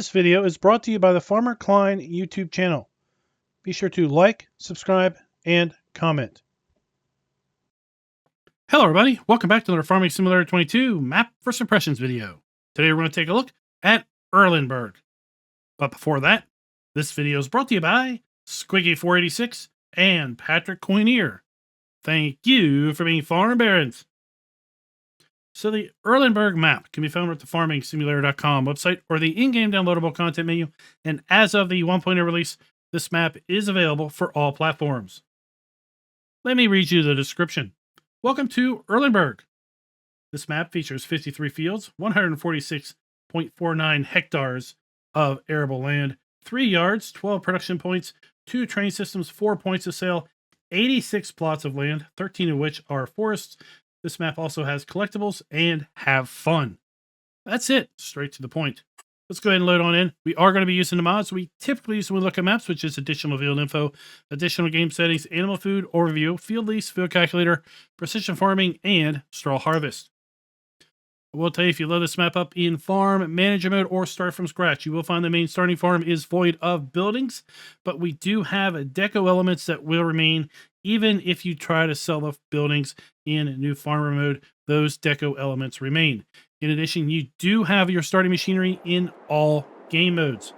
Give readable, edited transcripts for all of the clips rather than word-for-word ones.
This video is brought to you by the FarmerKlein YouTube channel. Be sure to like, subscribe, and comment. Hello everybody, welcome back to another Farming Simulator 22 Map First Impressions video. Today we're going to take a look at Erlenberg. But before that, this video is brought to you by Squiggy486 and Patrick Coinier. Thank you for being farm barons. So the Erlenberg map can be found at the FarmingSimulator.com website or the in-game downloadable content menu, and as of the 1.0 release, this map is available for all platforms. Let me read you the description. Welcome to Erlenberg. This map features 53 fields, 146.49 hectares of arable land, 3 yards, 12 production points, 2 train systems, 4 points of sale, 86 plots of land, 13 of which are forests. This map also has collectibles and have fun. That's it, straight to the point. Let's go ahead and load on in. We are going to be using the mods we typically use when we look at maps, which is additional field info, additional game settings, animal food, overview, field lease, field calculator, precision farming, and straw harvest. I will tell you, if you load this map up in farm manager mode or start from scratch, you will find the main starting farm is void of buildings, but we do have deco elements that will remain even if you try to sell the buildings in new farmer mode. Those deco elements remain. In addition, you do have your starting machinery in all game modes.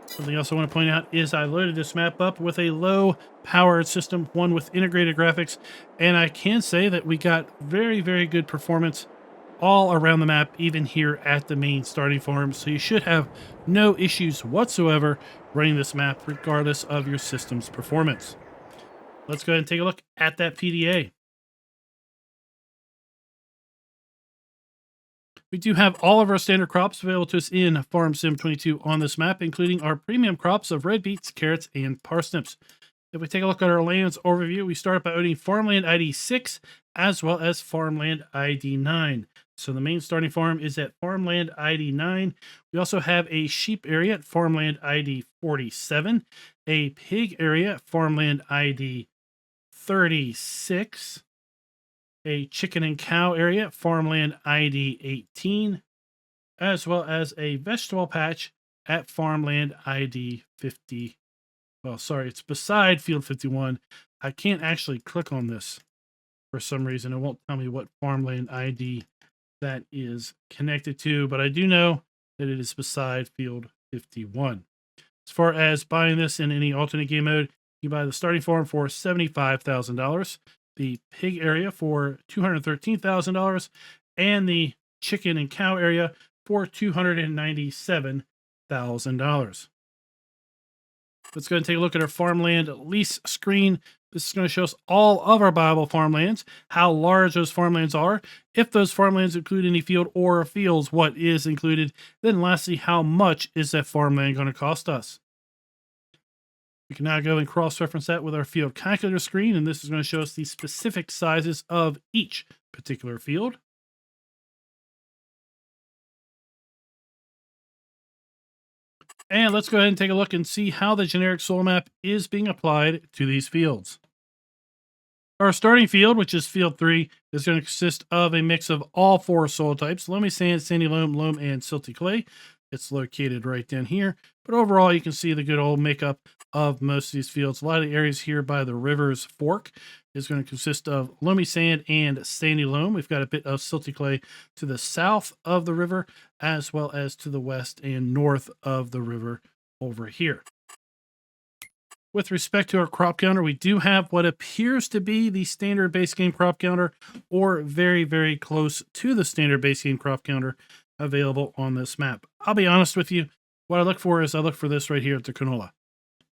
Something else I want to point out is I loaded this map up with a low powered system, one with integrated graphics, and I can say that we got very, very good performance all around the map, even here at the main starting farm. So you should have no issues whatsoever running this map, regardless of your system's performance. Let's go ahead and take a look at that PDA. We do have all of our standard crops available to us in Farm Sim 22 on this map, including our premium crops of red beets, carrots, and parsnips. If we take a look at our lands overview, we start by owning Farmland ID 6 as well as Farmland ID 9. So the main starting farm is at Farmland ID 9. We also have a sheep area at Farmland ID 47, a pig area at Farmland ID 36, a chicken and cow area at Farmland ID 18, as well as a vegetable patch at Farmland ID 50. Well, sorry, it's beside field 51. I can't actually click on this for some reason. It won't tell me what Farmland ID that is connected to, but I do know that it is beside field 51. As far as buying this in any alternate game mode, you buy the starting farm for $75,000, the pig area for $213,000, and the chicken and cow area for $297,000. Let's go ahead and take a look at our farmland lease screen. This is going to show us all of our buyable farmlands, how large those farmlands are, if those farmlands include any field or fields, what is included, then lastly, how much is that farmland going to cost us. We can now go and cross-reference that with our field calculator screen, and this is going to show us the specific sizes of each particular field. And let's go ahead and take a look and see how the generic soil map is being applied to these fields. Our starting field, which is field 3, is going to consist of a mix of all 4 soil types: loamy sand, sandy loam, and silty clay. It's located right down here. But overall, you can see the good old makeup of most of these fields. A lot of the areas here by the river's fork is going to consist of loamy sand and sandy loam. We've got a bit of silty clay to the south of the river, as well as to the west and north of the river over here. With respect to our crop counter, we do have what appears to be the standard base game crop counter, or very, very close to the standard base game crop counter available on this map. I'll be honest with you, what I look for is I look for this right here at the canola.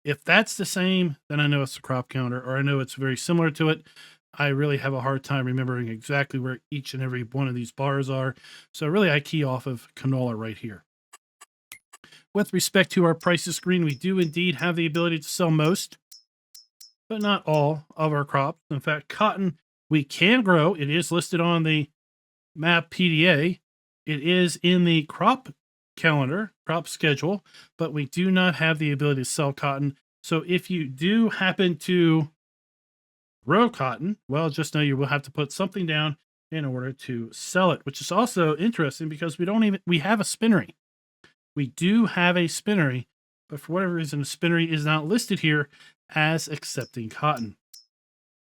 If that's the same, then I know it's the crop counter, or I know it's very similar to it. I really have a hard time remembering exactly where each and every one of these bars are. So really I key off of canola right here. With respect to our prices screen, we do indeed have the ability to sell most, but not all of our crops. In fact, cotton we can grow. It is listed on the map PDA. It is in the crop calendar, crop schedule, but we do not have the ability to sell cotton. So if you do happen to grow cotton, well, just know you will have to put something down in order to sell it, which is also interesting because we have a spinnery. We do have a spinnery, but for whatever reason, the spinnery is not listed here as accepting cotton.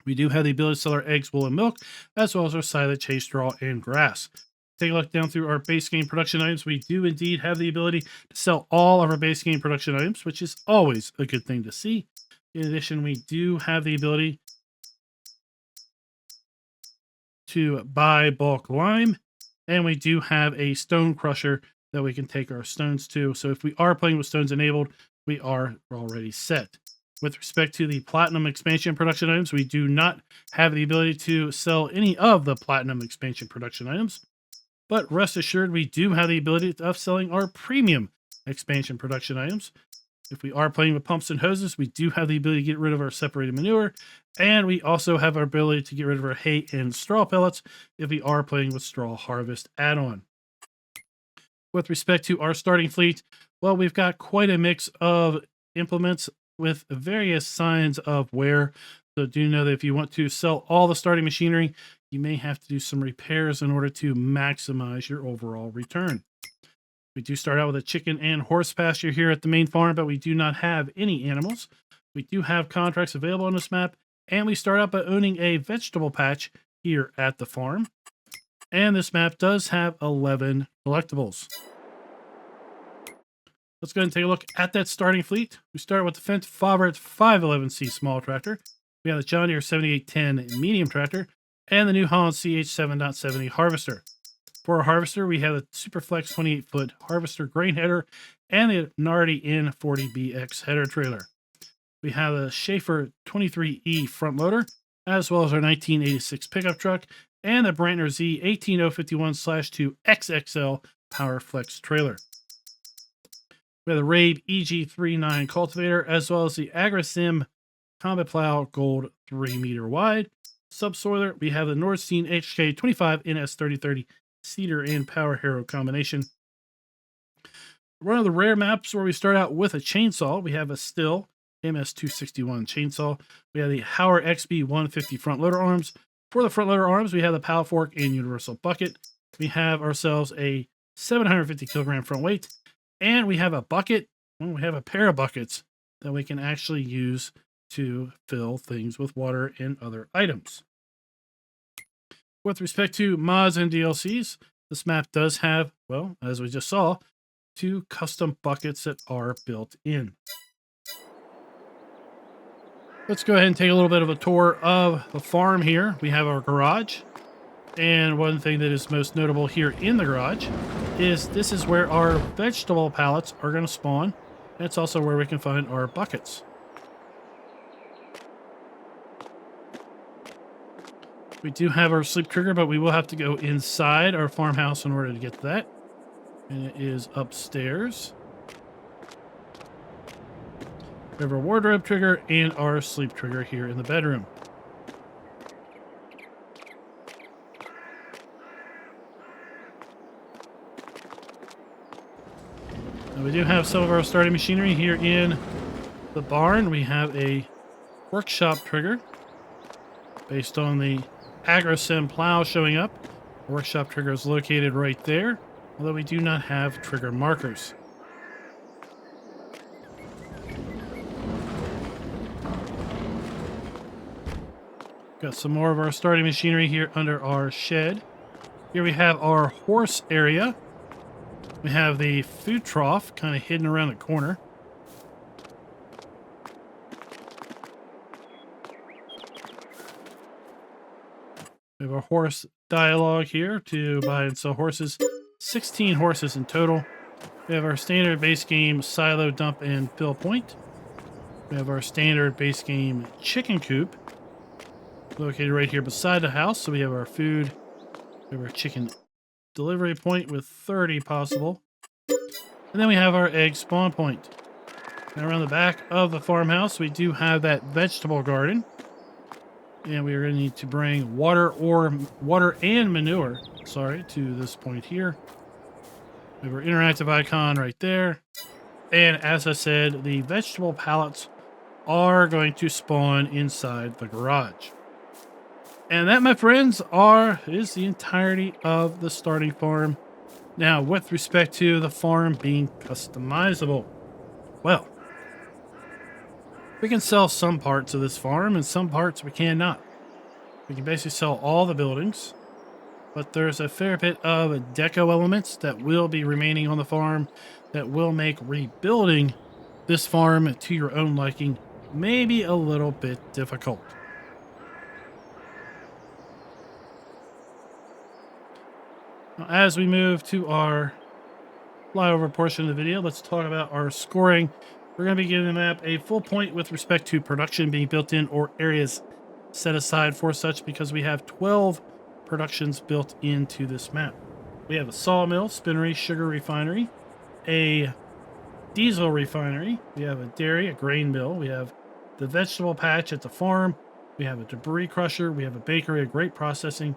We do have the ability to sell our eggs, wool, and milk, as well as our silage, hay, straw, and grass. Take a look down through our base game production items. We do indeed have the ability to sell all of our base game production items, which is always a good thing to see. In addition, we do have the ability to buy bulk lime, and we do have a stone crusher that we can take our stones to. So if we are playing with stones enabled, we are already set. With respect to the platinum expansion production items, we do not have the ability to sell any of the platinum expansion production items, but rest assured we do have the ability of selling our premium expansion production items. If we are playing with pumps and hoses, we do have the ability to get rid of our separated manure, and we also have our ability to get rid of our hay and straw pellets if we are playing with straw harvest add-on. With respect to our starting fleet, well, we've got quite a mix of implements with various signs of wear. So do know that if you want to sell all the starting machinery, you may have to do some repairs in order to maximize your overall return. We do start out with a chicken and horse pasture here at the main farm, but we do not have any animals. We do have contracts available on this map, and we start out by owning a vegetable patch here at the farm. And this map does have 11 collectibles. Let's go ahead and take a look at that starting fleet. We start with the Fendt Favorite 511C small tractor. We have the John Deere 7810 medium tractor and the New Holland CH 7.70 harvester. For our harvester, we have the Superflex 28-foot harvester grain header and the Nardi N40BX header trailer. We have a Schaefer 23E front loader, as well as our 1986 pickup truck and the Brantner Z 18051/2 XXL PowerFlex trailer. We have the Rabe EG39 cultivator, as well as the AgriSim Combat Plow Gold 3-meter wide subsoiler. We have the Nordstein HK25 NS3030 Cedar and Power Hero combination. One of the rare maps where we start out with a chainsaw. We have a Stihl MS261 chainsaw. We have the Hauer XB150 front loader arms. For the front loader arms, we have the Pow Fork and Universal Bucket. We have ourselves a 750 kilogram front weight. And we have a bucket. Well, we have a pair of buckets that we can actually use to fill things with water and other items. With respect to mods and DLCs, this map does have, well, as we just saw, 2 custom buckets that are built in. Let's go ahead and take a little bit of a tour of the farm here. We have our garage. And one thing that is most notable here in the garage is this is where our vegetable pallets are going to spawn. And it's also where we can find our buckets. We do have our sleep trigger, but we will have to go inside our farmhouse in order to get to that. And it is upstairs. We have our wardrobe trigger and our sleep trigger here in the bedroom. Now we do have some of our starting machinery here in the barn. We have a workshop trigger based on the AgriSim plow showing up. The workshop trigger is located right there, although we do not have trigger markers. Got some more of our starting machinery here under our shed. Here we have our horse area. We have the food trough kind of hidden around the corner. We have a horse dialogue here to buy and sell horses. 16 horses in total. We have our standard base game silo, dump, and fill point. We have our standard base game chicken coop located right here beside the house. So we have our food. We have our chicken delivery point with 30 possible. And then we have our egg spawn point. Now around the back of the farmhouse, we do have that vegetable garden. And we are going to need to bring water and manure, to this point here. We have our interactive icon right there. And as I said, the vegetable pallets are going to spawn inside the garage. And that, my friends, is the entirety of the starting farm. Now, with respect to the farm being customizable, well, we can sell some parts of this farm and some parts we cannot. We can basically sell all the buildings, but there's a fair bit of deco elements that will be remaining on the farm that will make rebuilding this farm to your own liking maybe a little bit difficult. Now, as we move to our flyover portion of the video, let's talk about our scoring. We're going to be giving the map a full point with respect to production being built in or areas set aside for such, because we have 12 productions built into this map. We have a sawmill, spinnery, sugar refinery, a diesel refinery, we have a dairy, a grain mill, we have the vegetable patch at the farm, we have a debris crusher, we have a bakery, a grape processing,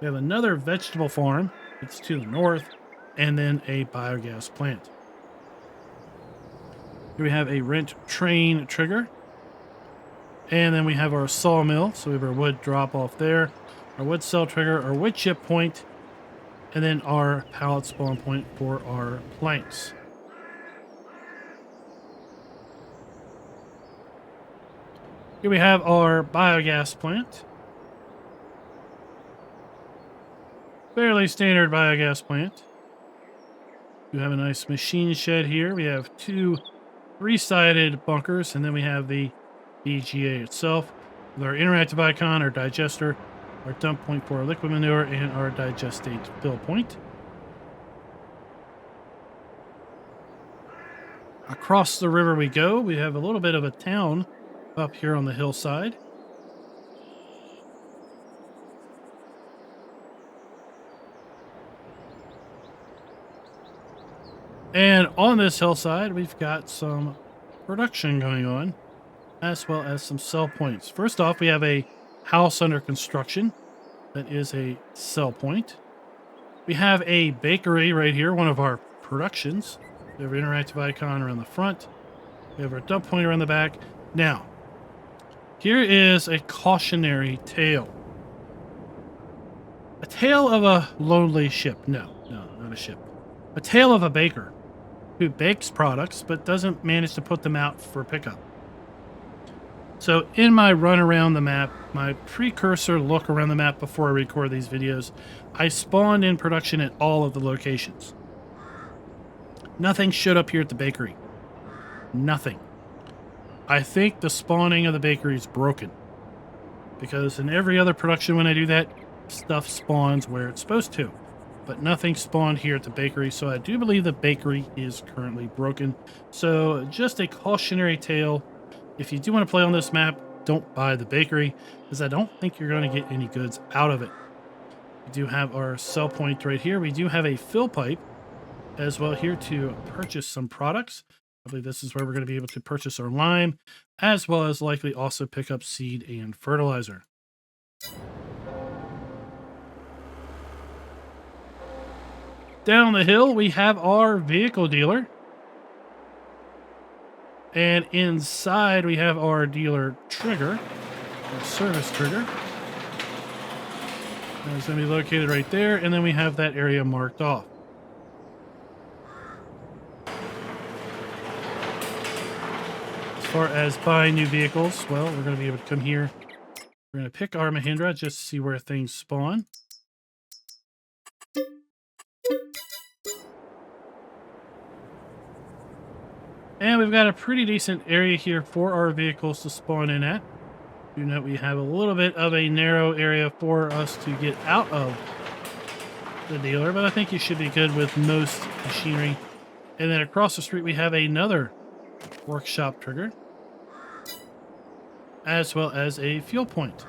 we have another vegetable farm, it's to the north, and then a biogas plant. Here we have a rent train trigger, and then we have our sawmill, so we have our wood drop off there, our wood cell trigger, our wood chip point, and then our pallet spawn point for our planks. Here we have our biogas plant. Fairly standard biogas plant. We have a nice machine shed here. We have 2 3-sided bunkers, and then we have the BGA itself with our interactive icon, our digester, our dump point for our liquid manure, and our digestate fill point. Across the river we go. We have a little bit of a town up here on the hillside. And on this hillside, we've got some production going on, as well as some sell points. First off, we have a house under construction. That is a sell point. We have a bakery right here, one of our productions. We have an interactive icon around the front. We have our dump point around the back. Now, here is a cautionary tale. A tale of a lonely ship. No, not a ship. A tale of a baker who bakes products but doesn't manage to put them out for pickup. So in my run around the map, my precursor look around the map before I record these videos, I spawned in production at all of the locations. Nothing showed up here at the bakery. Nothing. I think the spawning of the bakery is broken, because in every other production when I do that, stuff spawns where it's supposed to, but nothing spawned here at the bakery, so I do believe the bakery is currently broken. So just a cautionary tale. If you do want to play on this map, don't buy the bakery, because I don't think you're going to get any goods out of it. We do have our sell point right here. We do have a fill pipe as well here to purchase some products. I believe this is where we're going to be able to purchase our lime, as well as likely also pick up seed and fertilizer. Down the hill, we have our vehicle dealer. And inside, we have our dealer trigger, our service trigger. It's going to be located right there, and then we have that area marked off. As far as buying new vehicles, well, we're going to be able to come here. We're going to pick our Mahindra just to see where things spawn. And we've got a pretty decent area here for our vehicles to spawn in at. You note we have a little bit of a narrow area for us to get out of the dealer, but I think you should be good with most machinery. And then across the street we have another workshop trigger, as well as a fuel point.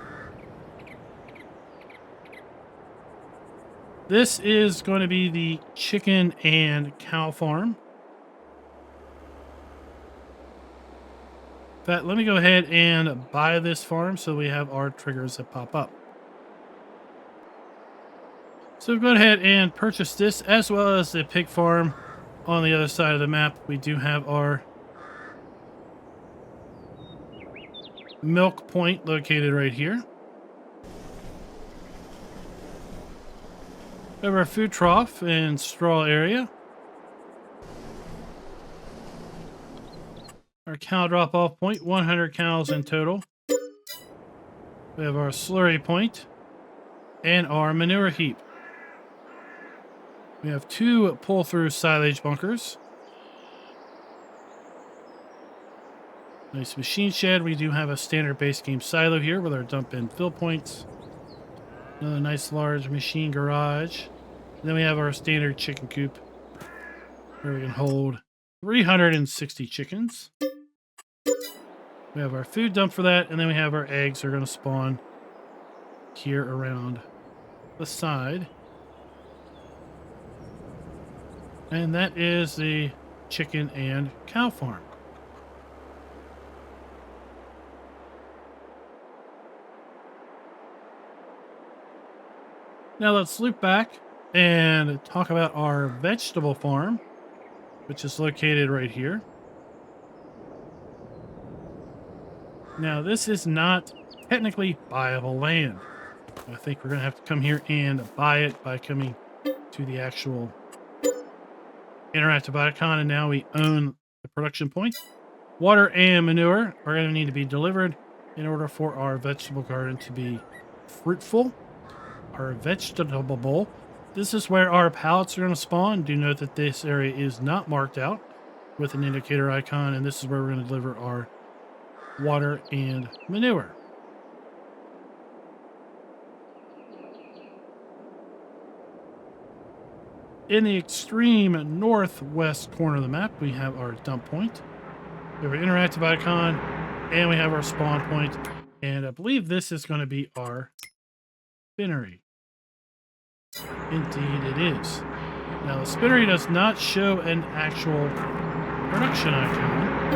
This is going to be the chicken and cow farm. But let me go ahead and buy this farm so we have our triggers that pop up. So go ahead and purchase this, as well as the pig farm on the other side of the map. We do have our milk point located right here. We have our food trough and straw area. Our cow drop-off point, 100 cows in total. We have our slurry point and our manure heap. We have 2 pull-through silage bunkers. Nice machine shed. We do have a standard base game silo here with our dump and fill points. Another nice large machine garage. And then we have our standard chicken coop where we can hold 360 chickens. We have our food dump for that, and then we have our eggs that are going to spawn here around the side. And that is the chicken and cow farm. Now let's loop back and talk about our vegetable farm, which is located right here. Now this is not technically buyable land. I think we're going to have to come here and buy it by coming to the actual interactive icon, and now we own the production point. Water and manure are going to need to be delivered in order for our vegetable garden to be fruitful. Our vegetable bowl. This is where our pallets are going to spawn. Do note that this area is not marked out with an indicator icon, and this is where we're going to deliver our water and manure. In the extreme northwest corner of the map, we have our dump point. We have our interactive icon, and we have our spawn point. And I believe this is going to be our spinnery. Indeed it is. Now the spinnery does not show an actual production icon.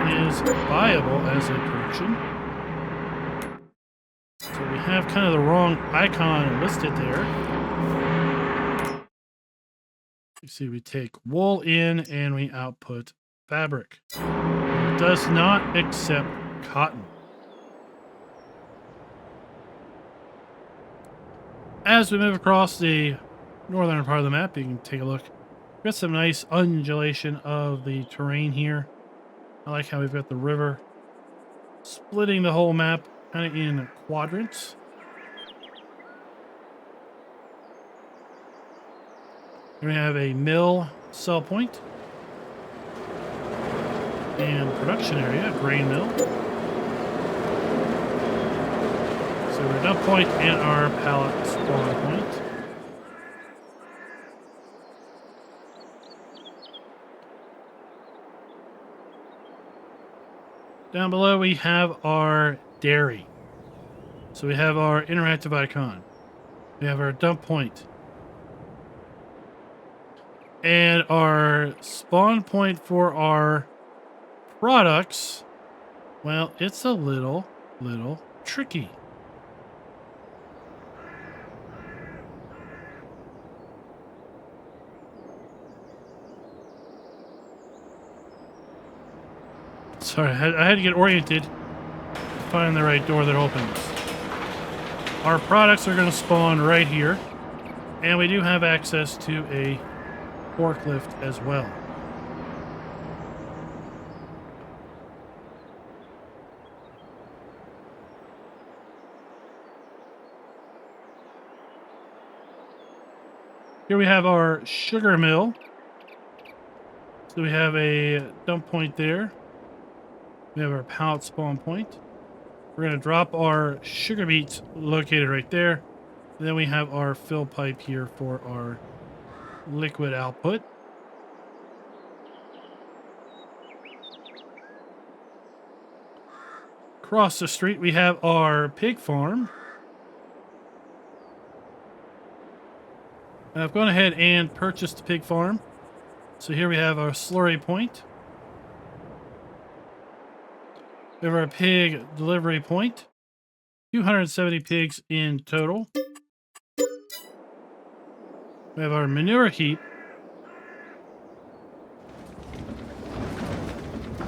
It is viable as a production. So we have kind of the wrong icon listed there. You see we take wool in and we output fabric. It does not accept cotton. As we move across the northern part of the map, you can take a look. We've got some nice undulation of the terrain here. I like how we've got the river splitting the whole map kind of in quadrants. Here we have a mill sell point and production area, grain mill. So we're dump point and our pallet spawn point. Down below we have our dairy. So we have our interactive icon. We have our dump point. And our spawn point for our products, well, it's a little tricky. Sorry, I had to get oriented to find the right door that opens. Our products are going to spawn right here, and we do have access to a forklift as well. Here we have our sugar mill. So we have a dump point there. We have our pallet spawn point. We're going to drop our sugar beets located right there. And then we have our fill pipe here for our liquid output. Across the street we have our pig farm. And I've gone ahead and purchased the pig farm. So here we have our slurry point. We have our pig delivery point. 270 pigs in total. We have our manure heap.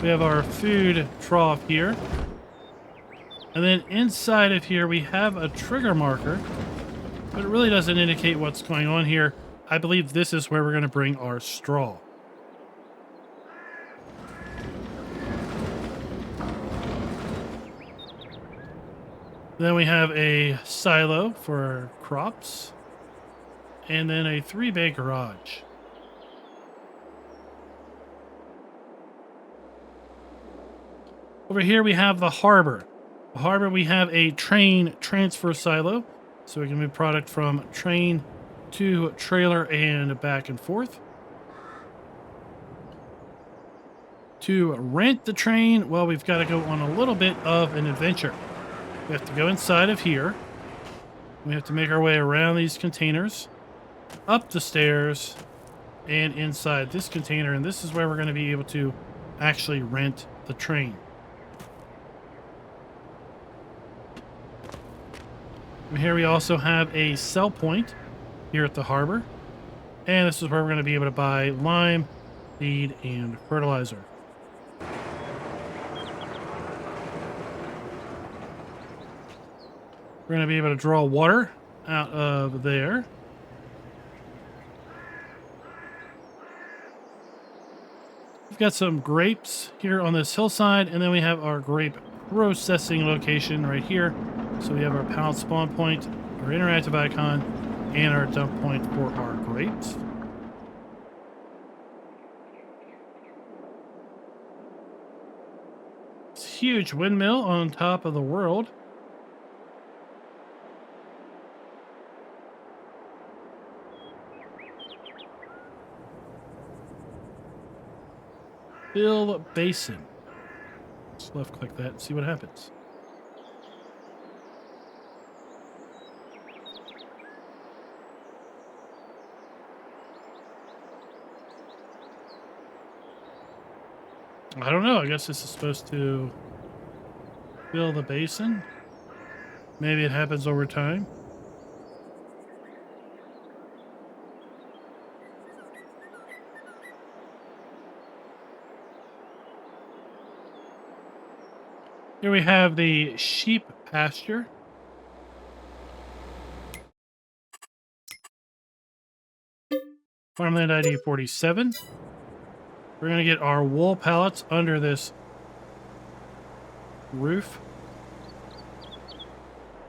We have our food trough here. And then inside of here we have a trigger marker but it really doesn't indicate what's going on here. I believe this is where we're going to bring our straw. Then we have a silo for crops, and then a 3-bay garage. Over here we have the harbor. The harbor, we have a train transfer silo, so we can move product from train to trailer and back and forth. To rent the train, well, we've got to go on a little bit of an adventure. We have to go inside of here. We have to make our way around these containers, up the stairs, and inside this container. And this is where we're going to be able to actually rent the train. And here we also have a sell point here at the harbor. And this is where we're going to be able to buy lime, feed, and fertilizer. We're going to be able to draw water out of there. We've got some grapes here on this hillside, and then we have our grape processing location right here. So we have our pallet spawn point, our interactive icon, and our dump point for our grapes. It's a huge windmill on top of the world. Fill basin. Just left click that and see what happens. I don't know. I guess this is supposed to fill the basin. Maybe it happens over time. Here we have the sheep pasture. Farmland ID 47. We're going to get our wool pallets under this roof.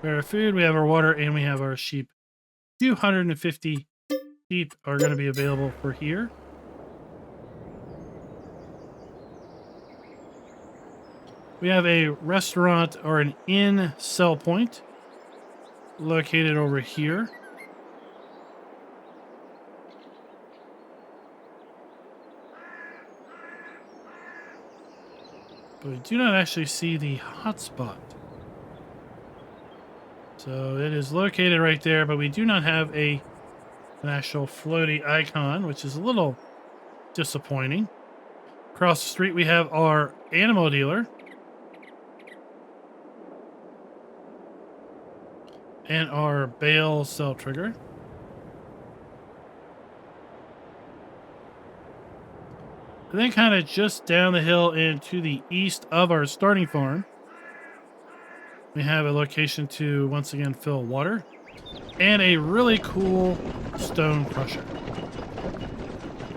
We have our food, we have our water, and we have our sheep. 250 sheep are going to be available for here. We have a restaurant or an inn sell point located over here. But we do not actually see the hotspot. So it is located right there, but we do not have an actual floaty icon, which is a little disappointing. Across the street, we have our animal dealer. And our bale cell trigger. And then kind of just down the hill and to the east of our starting farm, we have a location to once again fill water and a really cool stone crusher.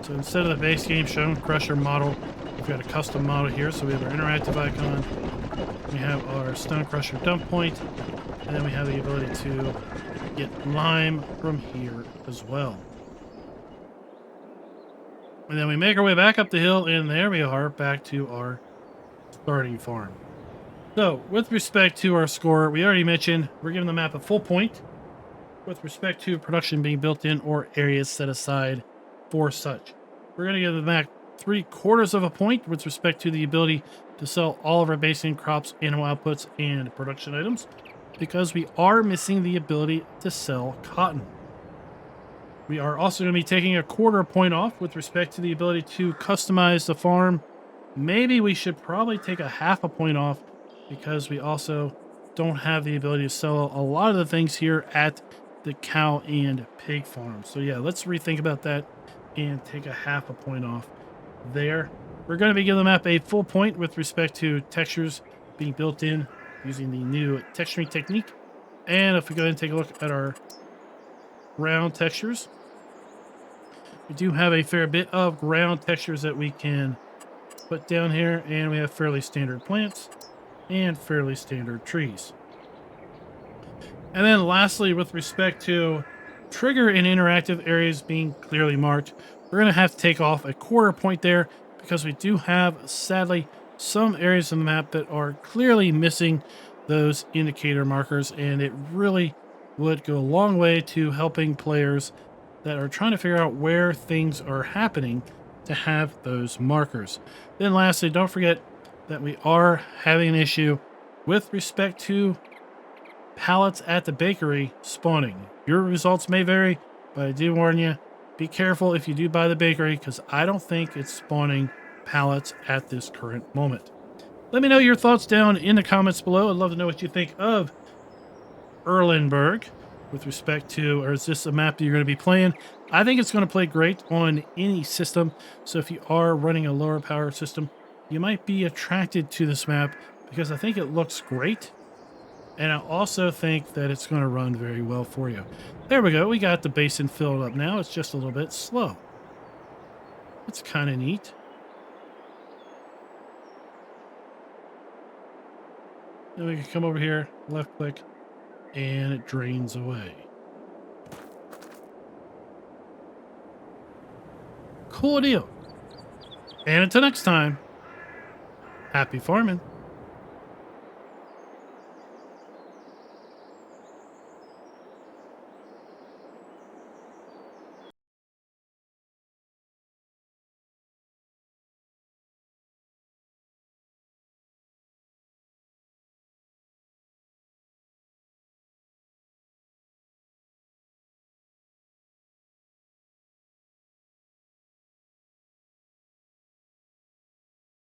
So instead of the base game stone crusher model, we've got a custom model here. So we have our interactive icon, we have our stone crusher dump point, and then we have the ability to get lime from here as well. And then we make our way back up the hill, and there we are, back to our starting farm. So, with respect to our score, we already mentioned we're giving the map a full point with respect to production being built in or areas set aside for such. We're going to give the map 3/4 of a point with respect to the ability to sell all of our basic crops, animal outputs, and production items, because we are missing the ability to sell cotton. We are also going to be taking a 1/4 point off with respect to the ability to customize the farm. Maybe we should probably take a 1/2 point off because we also don't have the ability to sell a lot of the things here at the cow and pig farm. So yeah, let's rethink about that and take a 1/2 point off there. We're going to be giving the map a full point with respect to textures being built in using the new texturing technique. And if we go ahead and take a look at our ground textures. We do have a fair bit of ground textures that we can put down here, and we have fairly standard plants and fairly standard trees. And then lastly, with respect to trigger and interactive areas being clearly marked, we're going to have to take off a quarter point there because we do have, sadly, some areas of the map that are clearly missing those indicator markers, and it really would go a long way to helping players that are trying to figure out where things are happening to have those markers. Then lastly, don't forget that we are having an issue with respect to pallets at the bakery spawning. Your results may vary, but I do warn you, be careful if you do buy the bakery, because I don't think it's spawning pallets at this current moment. Let me know your thoughts down in the comments below. I'd love to know what you think of Erlenberg with respect to, or is this a map that you're going to be playing? I think it's going to play great on any system. So if you are running a lower power system, you might be attracted to this map because I think it looks great. And I also think that it's going to run very well for you. There we go. We got the basin filled up now. It's just a little bit slow. It's kind of neat. Then we can come over here, left click, and it drains away. Cool deal. And until next time, happy farming.